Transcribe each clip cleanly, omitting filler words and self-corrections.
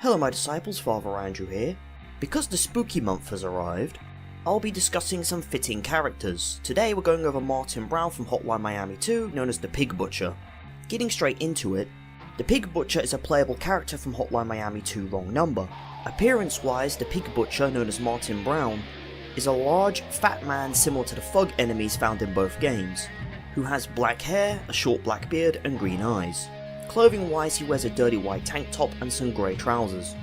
Hello my disciples, Father Andrew here. Because the spooky month has arrived, I'll be discussing some fitting characters. Today we're going over Martin Brown from Hotline Miami 2, known as the Pig Butcher. Getting straight into it, the Pig Butcher is a playable character from Hotline Miami 2 Wrong Number. Appearance wise, the Pig Butcher, known as Martin Brown, is a large, fat man similar to the thug enemies found in both games, who has black hair, a short black beard and green eyes. Clothing wise, he wears a dirty white tank top and some grey trousers,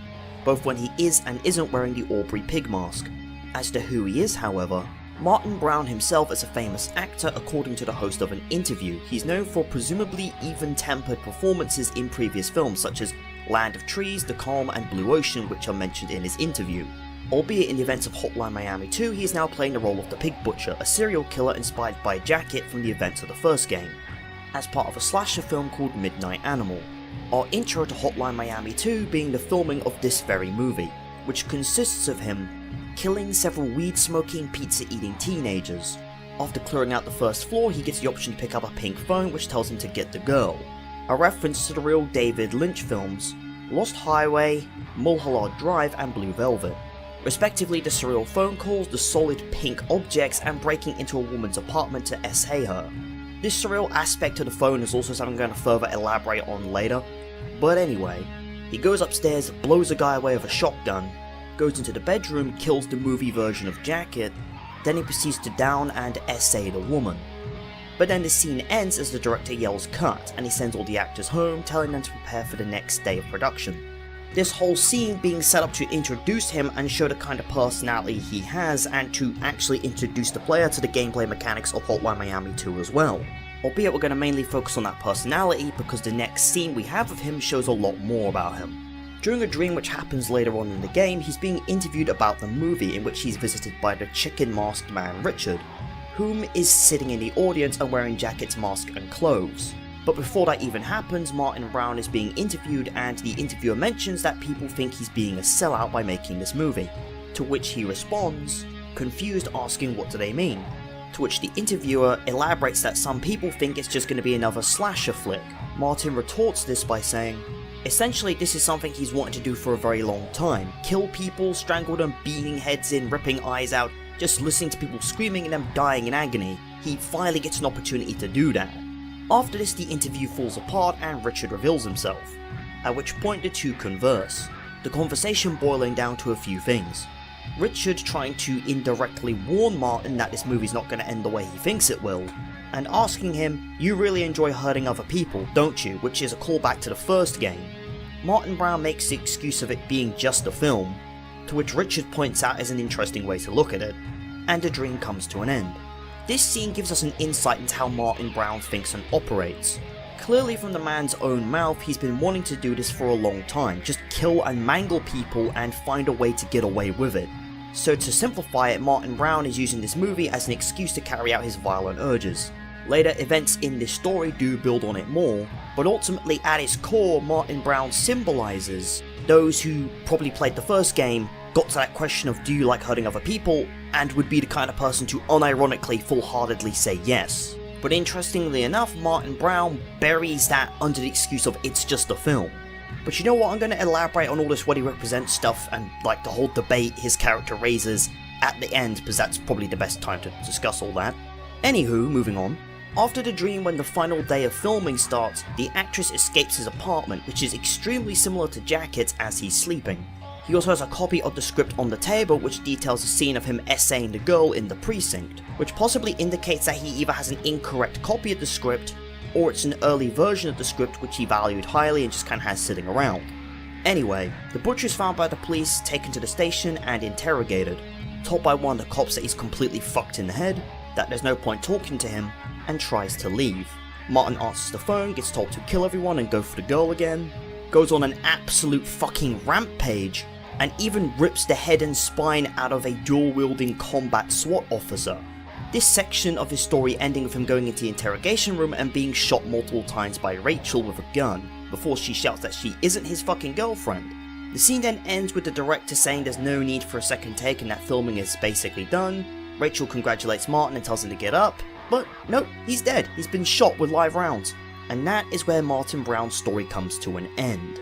both when he is and isn't wearing the Aubrey pig mask. As to who he is, however, Martin Brown himself is a famous actor. According to the host of an interview, he's known for presumably even-tempered performances in previous films such as Land of Trees, The Calm and Blue Ocean, which are mentioned in his interview. Albeit in the events of Hotline Miami 2, he is now playing the role of the Pig Butcher, a serial killer inspired by Jacket from the events of the first game, as part of a slasher film called Midnight Animal. Our intro to Hotline Miami 2 being the filming of this very movie, which consists of him killing several weed-smoking, pizza-eating teenagers. After clearing out the first floor, he gets the option to pick up a pink phone which tells him to get the girl, a reference to the real David Lynch films Lost Highway, Mulholland Drive and Blue Velvet. Respectively, the surreal phone calls, the solid pink objects, and breaking into a woman's apartment to essay her. This surreal aspect to the phone is also something I'm going to further elaborate on later, but anyway, he goes upstairs, blows a guy away with a shotgun, goes into the bedroom, kills the movie version of Jacket, then he proceeds to down and essay the woman. But then the scene ends as the director yells cut, and he sends all the actors home, telling them to prepare for the next day of production. This whole scene being set up to introduce him and show the kind of personality he has, and to actually introduce the player to the gameplay mechanics of Hotline Miami 2 as well. Albeit we're going to mainly focus on that personality because the next scene we have of him shows a lot more about him. During a dream which happens later on in the game, he's being interviewed about the movie, in which he's visited by the chicken masked man Richard, whom is sitting in the audience and wearing Jacket's mask and clothes. But before that even happens, Martin Brown is being interviewed, and the interviewer mentions that people think he's being a sellout by making this movie, to which he responds, confused, asking what do they mean, to which the interviewer elaborates that some people think it's just going to be another slasher flick. Martin retorts this by saying, essentially this is something he's wanted to do for a very long time, kill people, strangle them, beating heads in, ripping eyes out, just listening to people screaming and them dying in agony. He finally gets an opportunity to do that. After this, the interview falls apart and Richard reveals himself, at which point the two converse, the conversation boiling down to a few things. Richard trying to indirectly warn Martin that this movie's not going to end the way he thinks it will, and asking him, you really enjoy hurting other people, don't you, which is a callback to the first game. Martin Brown makes the excuse of it being just a film, to which Richard points out as an interesting way to look at it, and the dream comes to an end. This scene gives us an insight into how Martin Brown thinks and operates. Clearly from the man's own mouth, he's been wanting to do this for a long time, just kill and mangle people and find a way to get away with it. So to simplify it, Martin Brown is using this movie as an excuse to carry out his violent urges. Later events in this story do build on it more, but ultimately at its core, Martin Brown symbolizes those who probably played the first game, got to that question of do you like hurting other people, and would be the kind of person to unironically full-heartedly say yes. But interestingly enough, Martin Brown buries that under the excuse of it's just a film. But you know what, I'm going to elaborate on all this what he represents stuff and like the whole debate his character raises at the end, because that's probably the best time to discuss all that. Anywho, moving on. After the dream, when the final day of filming starts, the actress escapes his apartment, which is extremely similar to Jacket's as he's sleeping. He also has a copy of the script on the table which details a scene of him essaying the girl in the precinct, which possibly indicates that he either has an incorrect copy of the script, or it's an early version of the script which he valued highly and just kinda has sitting around. Anyway, the butcher is found by the police, taken to the station and interrogated, told by one of the cops that he's completely fucked in the head, that there's no point talking to him, and tries to leave. Martin answers the phone, gets told to kill everyone and go for the girl again, goes on an absolute fucking rampage, and even rips the head and spine out of a dual-wielding combat SWAT officer. This section of his story ending with him going into the interrogation room and being shot multiple times by Rachel with a gun, before she shouts that she isn't his fucking girlfriend. The scene then ends with the director saying there's no need for a second take and that filming is basically done. Rachel congratulates Martin and tells him to get up, but nope, he's dead, he's been shot with live rounds. And that is where Martin Brown's story comes to an end.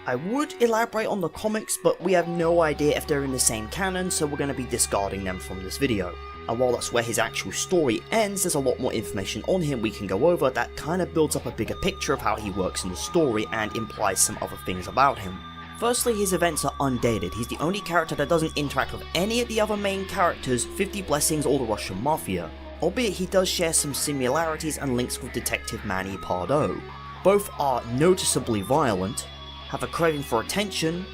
I would elaborate on the comics, but we have no idea if they're in the same canon, so we're going to be discarding them from this video. And while that's where his actual story ends, there's a lot more information on him we can go over that kind of builds up a bigger picture of how he works in the story and implies some other things about him. Firstly, his events are undated. He's the only character that doesn't interact with any of the other main characters, 50 Blessings or the Russian Mafia, albeit he does share some similarities and links with Detective Manny Pardo. Both are noticeably violent, have a craving for attention.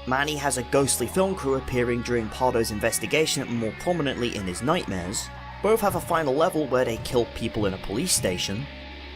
Manny has a ghostly film crew appearing during Pardo's investigation and more prominently in his nightmares. Both have a final level where they kill people in a police station.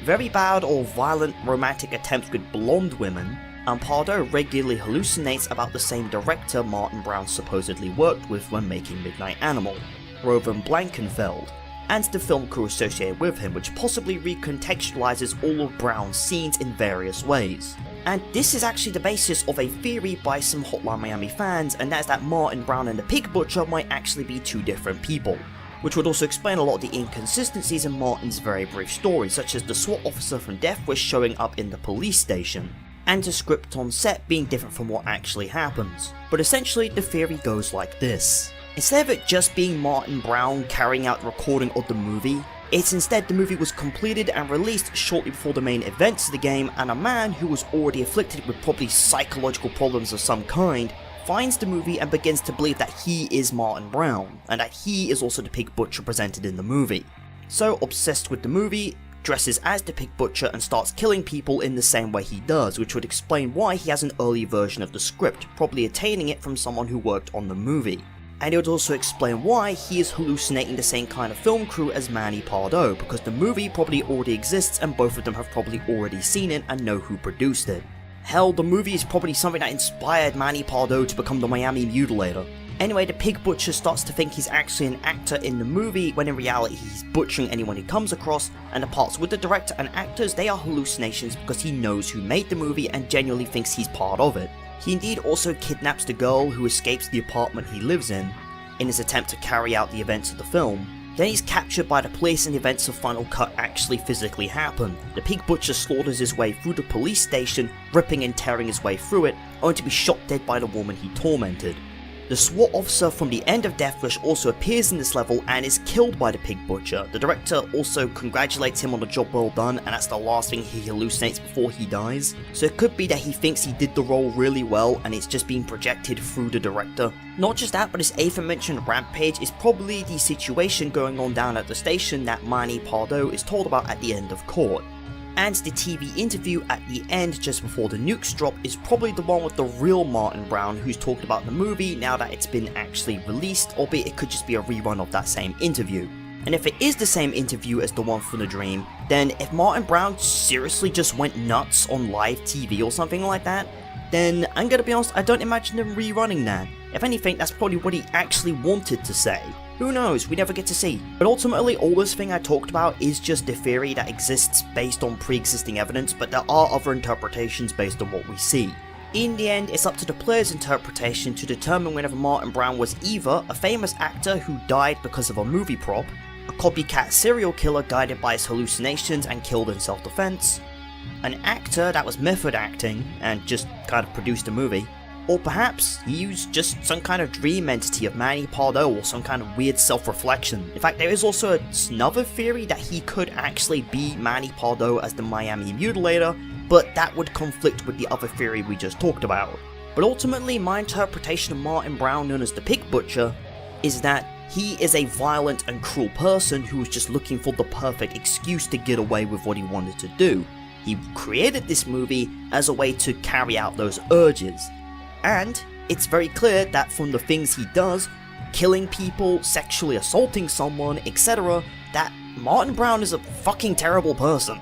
Very bad or violent romantic attempts with blonde women, and Pardo regularly hallucinates about the same director Martin Brown supposedly worked with when making Midnight Animal, Roman Blankenfeld, and the film crew associated with him, which possibly recontextualizes all of Brown's scenes in various ways. And this is actually the basis of a theory by some Hotline Miami fans, and that's that Martin Brown and the Pig Butcher might actually be two different people, which would also explain a lot of the inconsistencies in Martin's very brief story, such as the SWAT officer from Death Wish showing up in the police station, and the script on set being different from what actually happens. But essentially, the theory goes like this. Instead of it just being Martin Brown carrying out the recording of the movie, it's instead the movie was completed and released shortly before the main events of the game, and a man who was already afflicted with probably psychological problems of some kind finds the movie and begins to believe that he is Martin Brown, and that he is also the Pig Butcher presented in the movie. So, obsessed with the movie, dresses as the Pig Butcher and starts killing people in the same way he does, which would explain why he has an early version of the script, probably attaining it from someone who worked on the movie. And it would also explain why he is hallucinating the same kind of film crew as Manny Pardo, because the movie probably already exists and both of them have probably already seen it and know who produced it. Hell, the movie is probably something that inspired Manny Pardo to become the Miami Mutilator. Anyway, the Pig Butcher starts to think he's actually an actor in the movie, when in reality he's butchering anyone he comes across, and the parts with the director and actors, they are hallucinations because he knows who made the movie and genuinely thinks he's part of it. He indeed also kidnaps the girl who escapes the apartment he lives in his attempt to carry out the events of the film. Then he's captured by the police and the events of Final Cut actually physically happen. The Pig Butcher slaughters his way through the police station, ripping and tearing his way through it, only to be shot dead by the woman he tormented. The SWAT officer from the end of Death Wish also appears in this level and is killed by the Pig Butcher. The director also congratulates him on the job well done, and that's the last thing he hallucinates before he dies. So it could be that he thinks he did the role really well and it's just being projected through the director. Not just that, but his aforementioned rampage is probably the situation going on down at the station that Manny Pardo is told about at the end of court. And the TV interview at the end just before the nukes drop is probably the one with the real Martin Brown who's talked about the movie now that it's been actually released, albeit it could just be a rerun of that same interview. And if it is the same interview as the one from the dream, then if Martin Brown seriously just went nuts on live TV or something like that, then I'm gonna be honest, I don't imagine him rerunning that. If anything, that's probably what he actually wanted to say. Who knows, we never get to see. But ultimately, all this thing I talked about is just a theory that exists based on pre-existing evidence, but there are other interpretations based on what we see. In the end, it's up to the player's interpretation to determine whether Martin Brown was either a famous actor who died because of a movie prop, a copycat serial killer guided by his hallucinations and killed in self-defense, an actor that was method acting and just kind of produced a movie, or perhaps he was just some kind of dream entity of Manny Pardo or some kind of weird self-reflection. In fact, there is also another theory that he could actually be Manny Pardo as the Miami Mutilator, but that would conflict with the other theory we just talked about. But ultimately, my interpretation of Martin Brown, known as the Pig Butcher, is that he is a violent and cruel person who was just looking for the perfect excuse to get away with what he wanted to do. He created this movie as a way to carry out those urges. And it's very clear that from the things he does, killing people, sexually assaulting someone, etc., that Martin Brown is a fucking terrible person.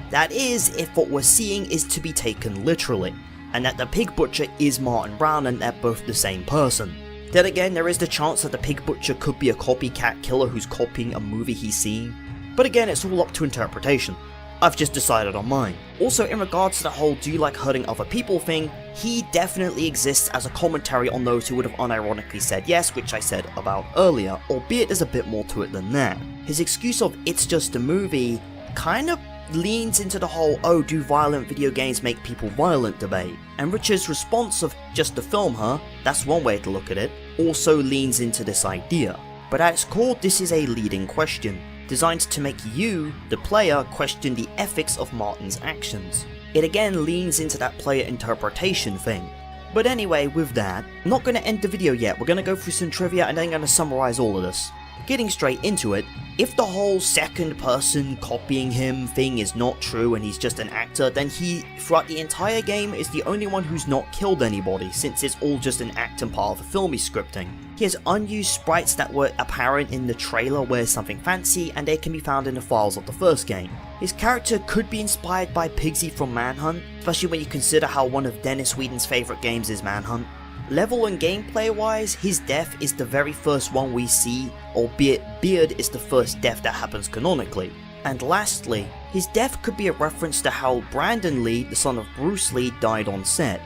That is, if what we're seeing is to be taken literally, and that the Pig Butcher is Martin Brown and they're both the same person. Then again, there is the chance that the Pig Butcher could be a copycat killer who's copying a movie he's seen, but again, it's all up to interpretation. I've just decided on mine. Also, in regards to the whole do you like hurting other people thing, he definitely exists as a commentary on those who would have unironically said yes, which I said about earlier, albeit there's a bit more to it than that. His excuse of it's just a movie kind of leans into the whole "oh, do violent video games make people violent" debate, and Richard's response of "just to film her," that's one way to look at it, also leans into this idea. But at its core, this is a leading question, designed to make you, the player, question the ethics of Martin's actions. It again leans into that player interpretation thing. But anyway, with that, I'm not going to end the video yet, we're going to go through some trivia and then going to summarize all of this. Getting straight into it, if the whole second person copying him thing is not true and he's just an actor, then he, throughout the entire game, is the only one who's not killed anybody, since it's all just an act and part of the film he's scripting. He has unused sprites that were apparent in the trailer where something fancy, and they can be found in the files of the first game. His character could be inspired by Pigsy from Manhunt, especially when you consider how one of Dennis Whedon's favourite games is Manhunt. Level and gameplay wise, his death is the very first one we see, albeit Beard is the first death that happens canonically. And lastly, his death could be a reference to how Brandon Lee, the son of Bruce Lee, died on set.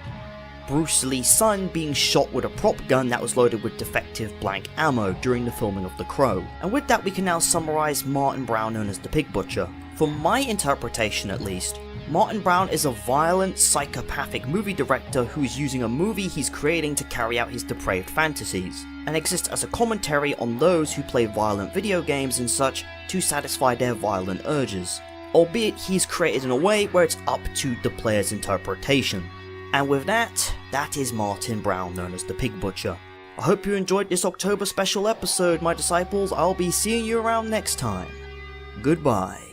Bruce Lee's son being shot with a prop gun that was loaded with defective blank ammo during the filming of The Crow. And with that we can now summarise Martin Brown, known as the Pig Butcher. From my interpretation at least, Martin Brown is a violent, psychopathic movie director who is using a movie he's creating to carry out his depraved fantasies, and exists as a commentary on those who play violent video games and such to satisfy their violent urges, albeit he's created in a way where it's up to the player's interpretation. And with that, that is Martin Brown, known as the Pig Butcher. I hope you enjoyed this October special episode, my disciples. I'll be seeing you around next time. Goodbye.